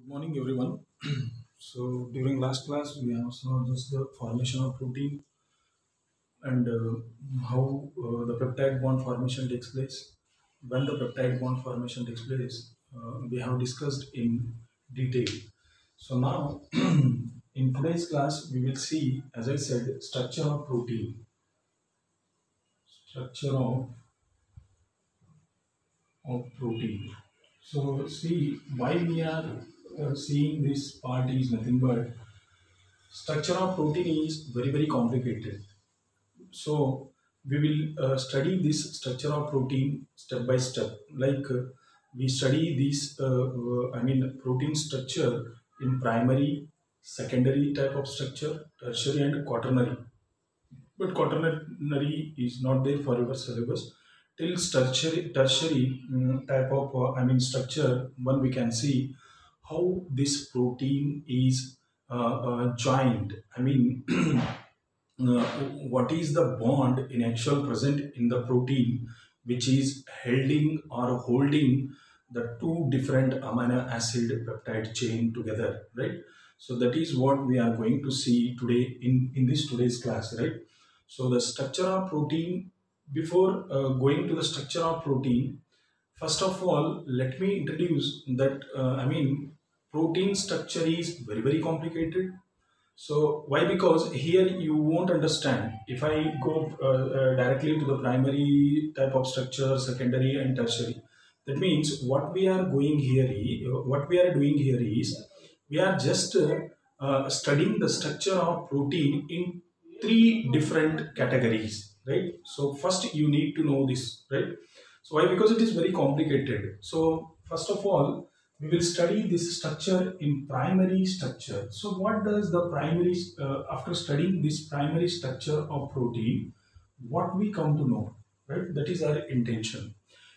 Morning, everyone. So during last class, we have saw just the formation of protein and how the peptide bond formation takes place. When the peptide bond formation takes place, we have discussed in detail. So now, in today's class, we will see, as I said, structure of protein. Structure of protein. So see, why we are seeing this part is nothing but structure of protein is very complicated. So we will study this structure of protein step by step. Like we study this, protein structure in primary, secondary type of structure, tertiary and quaternary. But quaternary is not there for your syllabus. Till tertiary type of structure, one we can see how this protein is joined. What is the bond in actual present in the protein which is holding the two different amino acid peptide chain together, right? So that is what we are going to see today in this today's class, right? So the structure of protein, before going to the structure of protein, first of all, let me introduce that protein structure is very complicated. So why? Because here you won't understand. If I go directly to the primary type of structure, secondary and tertiary, that means what we are doing here is we are just studying the structure of protein in three different categories, right? So first you need to know this, right? So why? Because it is very complicated. So first of all, we will study this structure in primary structure. So what does the after studying this primary structure of protein, what we come to know, right? That is our intention.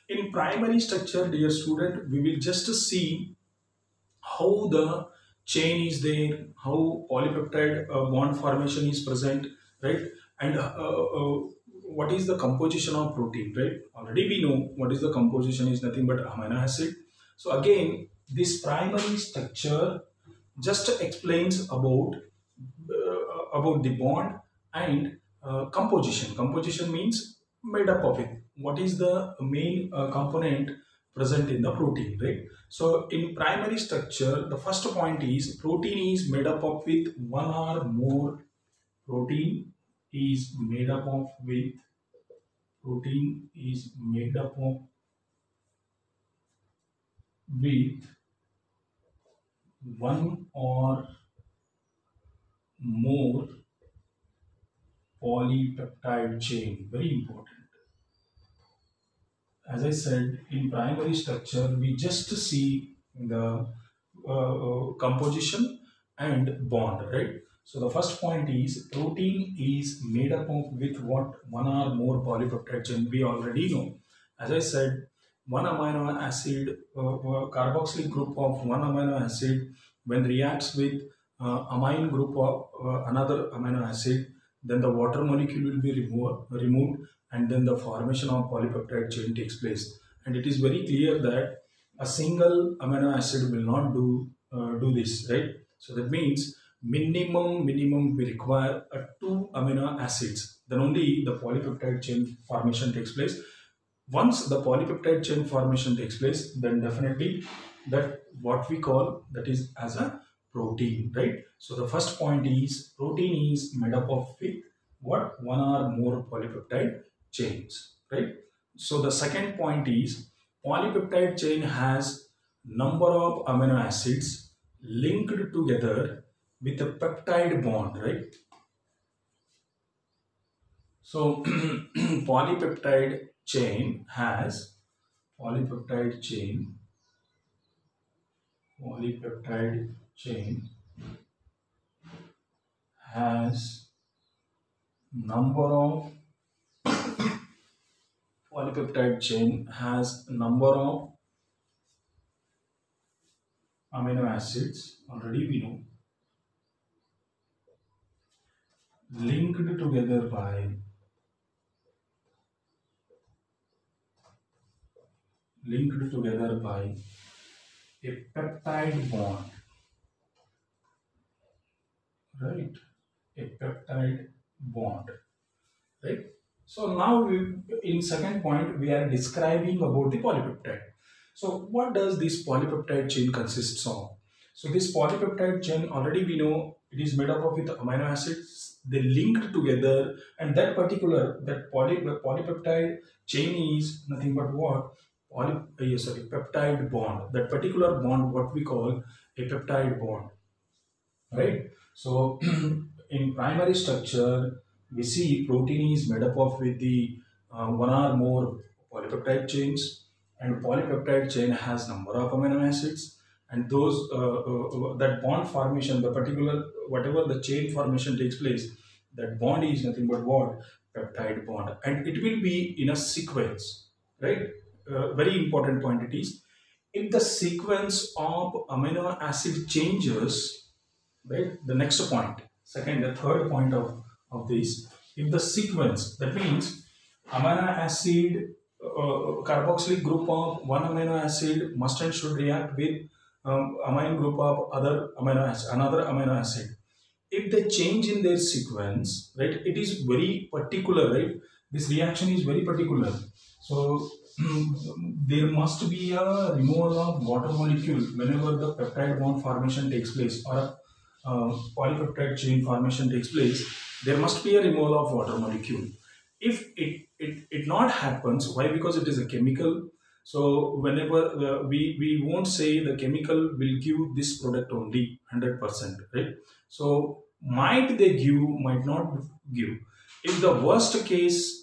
In primary structure, dear student, we will just see how the chain is there, how polypeptide bond formation is present, right? And what is the composition of protein, right? Already we know what is the composition is nothing but amino acid. So again, this primary structure just explains about the bond and composition. Composition means made up of it. What is the main component present in the protein, right? So in primary structure, the first point is protein is made up of with one or more protein is made up of with protein is made up of with one or more polypeptide chain. Very important. As I said, in primary structure, we just see the composition and bond, right? So the first point is protein is made up of with what? One or more polypeptide chain. We already know. As I said, one amino acid, carboxylic group of one amino acid, when reacts with amine group of another amino acid, then the water molecule will be removed and then the formation of polypeptide chain takes place. And it is very clear that a single amino acid will not do this, right? So that means minimum we require two amino acids. Then only the polypeptide chain formation takes place. Once the polypeptide chain formation takes place, then definitely that what we call that is as a protein, right? So the first point is protein is made up of with what? One or more polypeptide chains, right? So the second point is polypeptide chain has number of amino acids linked together with a peptide bond, right? So polypeptide chain has polypeptide chain polypeptide chain has number of polypeptide chain has number of amino acids, already we know, linked together by a peptide bond. right? A peptide bond, right? So now in second point, we are describing about the polypeptide. So what does this polypeptide chain consists of? So this polypeptide chain, already we know it is made up of with amino acids. They linked together, and that particular polypeptide chain is nothing but what? Peptide bond. That particular bond, what we call a peptide bond, right? So in primary structure, we see protein is made up of with the one or more polypeptide chains, and polypeptide chain has number of amino acids, and those that bond formation, the particular whatever the chain formation takes place, that bond is nothing but what? Peptide bond, and it will be in a sequence, right? Very important point it is. If the sequence of amino acid changes, right, the next point, second, the third point of this, if the sequence, that means amino acid carboxylic group of one amino acid must and should react with amino group of other amino acid, another amino acid. If they change in their sequence, right, it is very particular, right? This reaction is very particular. So there must be a removal of water molecule whenever the peptide bond formation takes place, or a polypeptide chain formation takes place. There must be a removal of water molecule. If it not happens, why? Because it is a chemical. So whenever we won't say the chemical will give this product only 100%, right? So might they give, might not give. If the worst case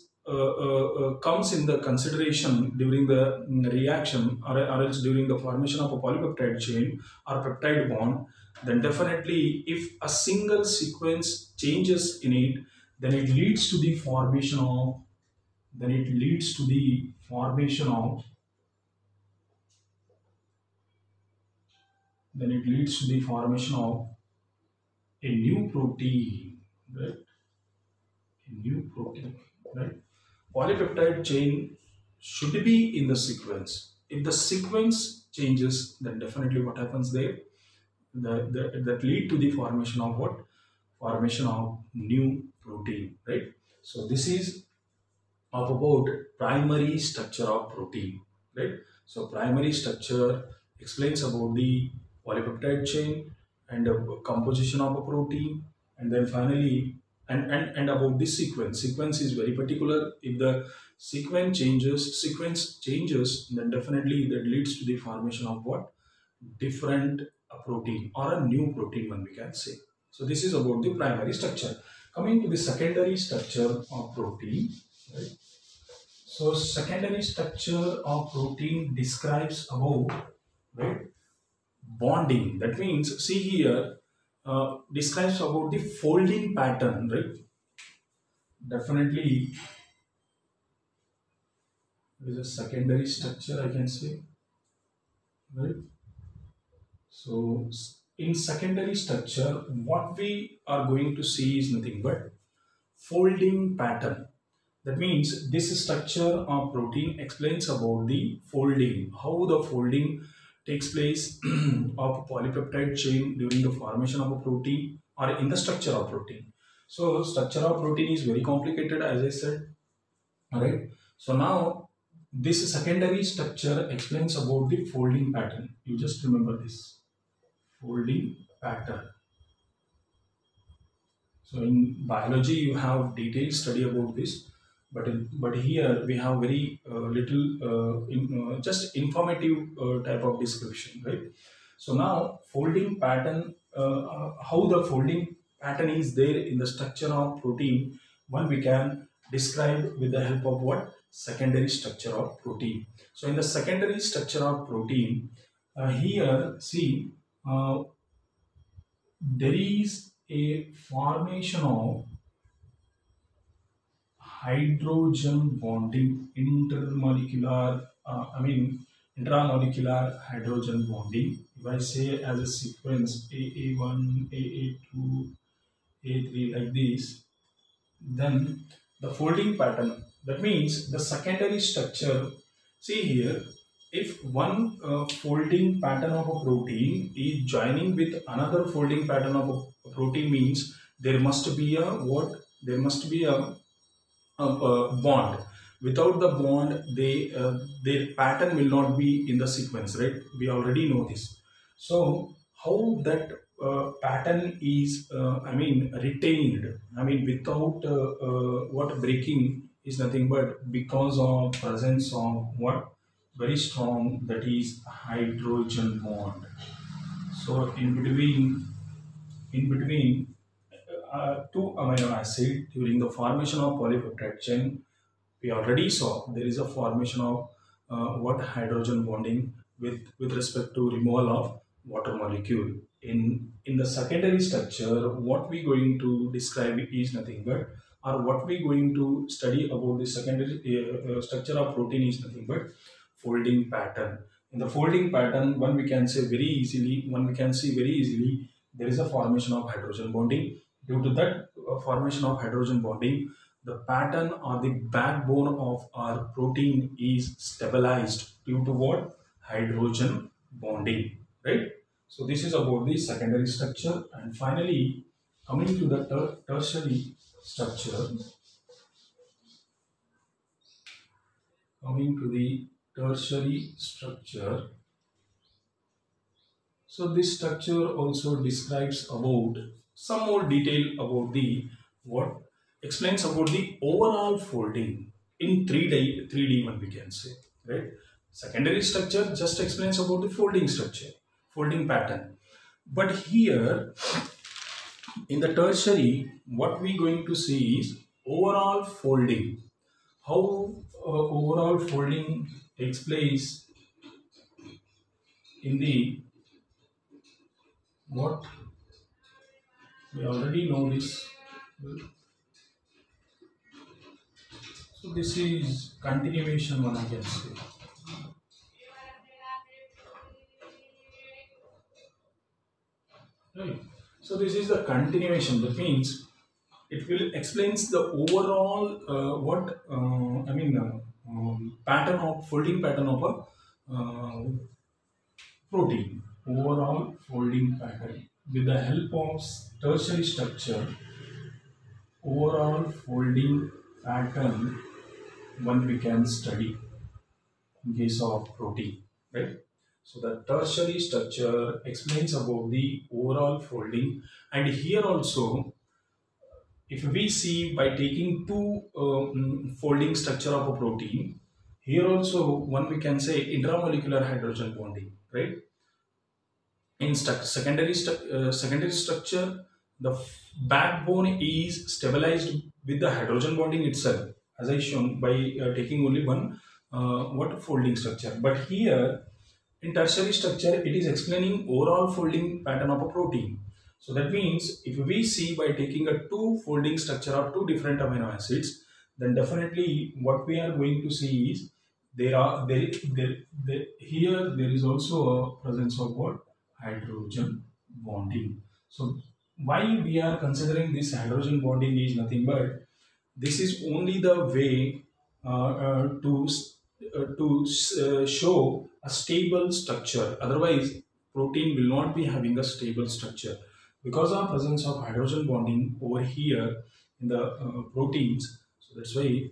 comes in the consideration during the reaction, or else during the formation of a polypeptide chain or peptide bond, then definitely if a single sequence changes in it, then it leads to the formation of, then it leads to the formation of, then it leads to the formation of a new protein, right? A new protein, right? Polypeptide chain should be in the sequence. If the sequence changes, then definitely what happens there? That lead to the formation of what? Formation of new protein, right? So this is of about primary structure of protein, right? So primary structure explains about the polypeptide chain and the composition of a protein, and then finally and about the sequence. Sequence is very particular. If the sequence changes, then definitely that leads to the formation of what? Different protein, or a new protein, one we can say. So this is about the primary structure. Coming to the secondary structure of protein, right? So secondary structure of protein describes about, right, bonding. That means, see here, describes about the folding pattern, right? Definitely, there is a secondary structure, I can say, right? So in secondary structure, what we are going to see is nothing but folding pattern. That means this structure of protein explains about the folding, how the folding takes place of polypeptide chain during the formation of a protein, or in the structure of protein. So structure of protein is very complicated, as I said. Alright. So now this secondary structure explains about the folding pattern. You just remember this folding pattern. So in biology, you have detailed study about this, but here we have very little just informative type of description, right? So now folding pattern, how the folding pattern is there in the structure of protein, one we can describe with the help of what? Secondary structure of protein. So in the secondary structure of protein, here see, there is a formation of hydrogen bonding, intermolecular, intramolecular hydrogen bonding. If I say as a sequence AA1, AA2, A3 like this, then the folding pattern, that means the secondary structure, see here, if one folding pattern of a protein is joining with another folding pattern of a protein means there must be a what? There must be a bond. Without the bond, their pattern will not be in the sequence, right? We already know this. So how that pattern is, retained. I mean, without what breaking is nothing but because of presence of what very strong, that is hydrogen bond. So in between two amino acid during the formation of polypeptide chain, we already saw there is a formation of what hydrogen bonding with respect to removal of water molecule. In the secondary structure, what we going to describe is nothing but, or what we going to study about the secondary structure of protein is nothing but folding pattern. In the folding pattern, one we can see very easily there is a formation of hydrogen bonding. Due to that formation of hydrogen bonding, the pattern or the backbone of our protein is stabilized due to what? Hydrogen bonding, right? So this is about the secondary structure. And finally, coming to the tertiary structure, coming to the tertiary structure. So this structure also describes about some more detail about the what explains about the overall folding in 3D one we can say, right? Secondary structure just explains about the folding structure, folding pattern. But here in the tertiary, what we going to see is overall folding. How overall folding takes place in the what we already know this. So this is continuation one I can say. Right. So this is the continuation. That means it will explains the overall pattern of folding pattern of a protein. Overall folding pattern with the help of tertiary structure. Overall folding pattern one we can study in case of protein, right? So the tertiary structure explains about the overall folding, and here also, if we see by taking two folding structure of a protein, here also one we can say intramolecular hydrogen bonding, right? In secondary structure, the backbone is stabilized with the hydrogen bonding itself, as I shown by taking only one what folding structure. But here in tertiary structure, it is explaining overall folding pattern of a protein. So that means if we see by taking a two folding structure of two different amino acids, then definitely what we are going to see is here there is also a presence of what? Hydrogen bonding. So why we are considering this hydrogen bonding is nothing but this is only the way to show a stable structure. Otherwise, protein will not be having a stable structure because of presence of hydrogen bonding over here in the proteins. So that's why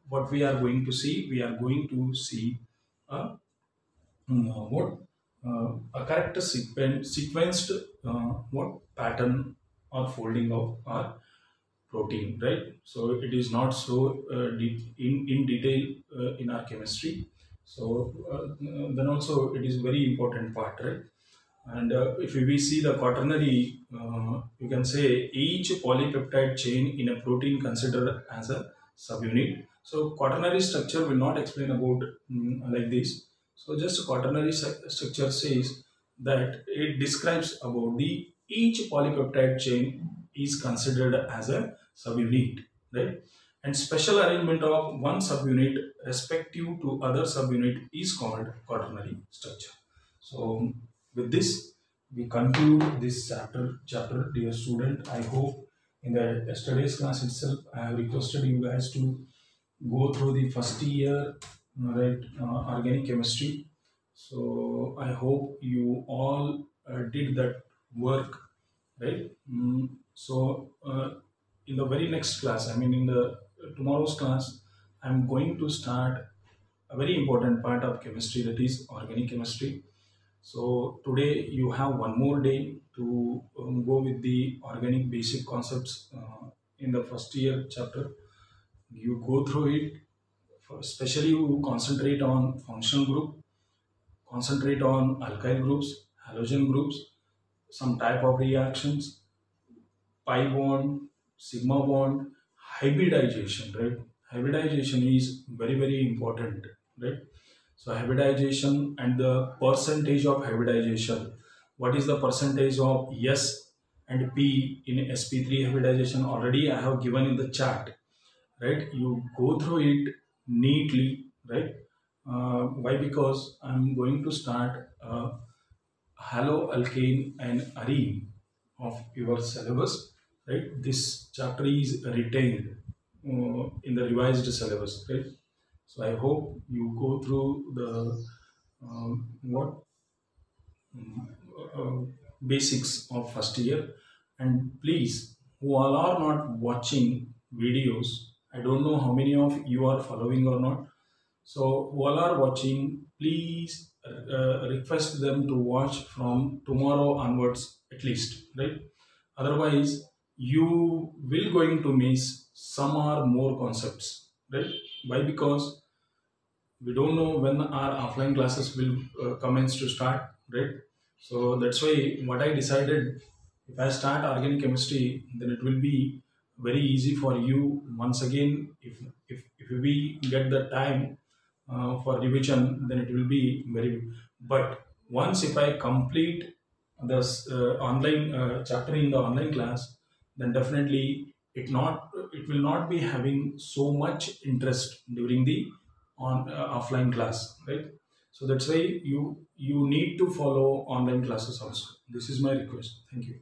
what we are going to see a what a character sequenced what pattern or folding of our protein, right? So it is not so in detail in our chemistry. So then also it is very important part, right? And if we see the quaternary, you can say each polypeptide chain in a protein considered as a subunit. So quaternary structure will not explain about like this. So just quaternary structure says that it describes about the each polypeptide chain is considered as a subunit, right? And special arrangement of one subunit respective to other subunit is called quaternary structure. So with this, we conclude this chapter, dear student. I hope in the yesterday's class itself, I have requested you guys to go through the first year, right, organic chemistry. So I hope you all did that work right? In the very next class, I mean in the tomorrow's class, I'm going to start a very important part of chemistry, that is organic chemistry. So today you have one more day to go with the organic basic concepts in the first year chapter. You go through it. Especially you concentrate on functional group, concentrate on alkyl groups, halogen groups, some type of reactions, pi bond, sigma bond, hybridization, right? Hybridization is very, very important, right? So hybridization and the percentage of hybridization. What is the percentage of S and P in sp3 hybridization? Already I have given in the chart, right? You go through it neatly, right? Why? Because I'm going to start haloalkane and arene of your syllabus, right? This chapter is retained in the revised syllabus, right? So I hope you go through the what uh, basics of first year, and please, who all are not watching videos, I don't know how many of you are following or not. So who all are watching, please request them to watch from tomorrow onwards at least, right? Otherwise, you will going to miss some or more concepts, right? Why? Because we don't know when our offline classes will commence to start, right? So that's why what I decided, if I start organic chemistry, then it will be very easy for you once again. If we get the time for revision, then it will be very. But once if I complete this online chapter in the online class, then definitely it will not be having so much interest during the on offline class, right? So that's why you need to follow online classes also. This is my request. Thank you.